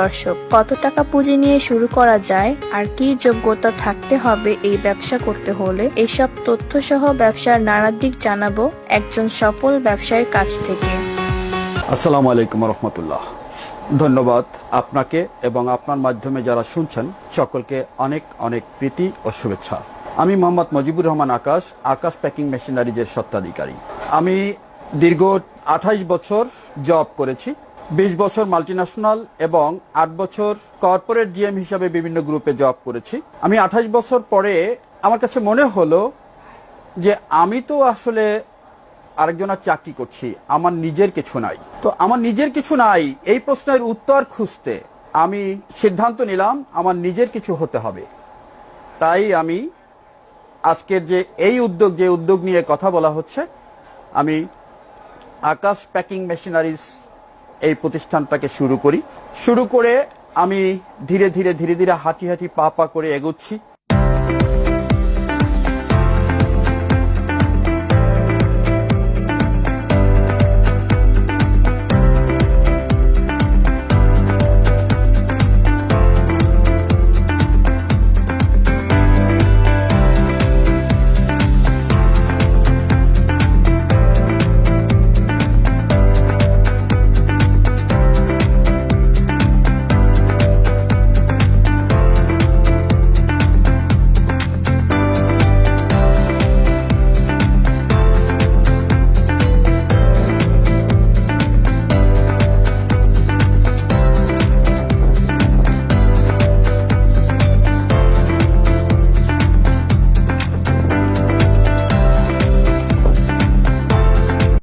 দর্শক, কত টাকা পুঁজি নিয়ে শুরু করা যায় আর কি যোগ্যতা থাকতে হবে এই ব্যবসা করতে হলে, এসব তথ্য সহ ব্যবসার নানা দিক জানাবো একজন সফল ব্যবসায়ীর কাছ থেকে। আসসালামু আলাইকুম রহমতুল্লাহ। ধন্যবাদ আপনাকে এবং আপনার মাধ্যমে যারা শুনছেন সকলকে অনেক অনেক প্রীতি ও শুভেচ্ছা। আমি মোহাম্মদ মুজিবুর রহমান আকাশ, আকাশ প্যাকিং মেশিনারিজের স্বত্বাধিকারী। আমি দীর্ঘ 28 বছর জব করেছি, 20 বছর মাল্টিন্যাশনাল এবং 8 বছর কর্পোরেট জিএম হিসাবে বিভিন্ন গ্রুপে জব করেছি। আমি 28 বছর পরে আমার কাছে মনে হলো যে আমি তো আসলে আরেকজনের চাকরি করছি, আমার নিজের কিছু নাই। তো আমার নিজের কিছু নাই এই প্রশ্নের উত্তর খুঁজতে আমি সিদ্ধান্ত নিলাম আমার নিজের কিছু হতে হবে। তাই আমি আজকের যে উদ্যোগ নিয়ে কথা বলা হচ্ছে, আমি আকাশ প্যাকিং মেশিনারিজ এই প্রতিষ্ঠানটাকে শুরু করে আমি ধীরে ধীরে হাঁটি পা করে এগোচ্ছি।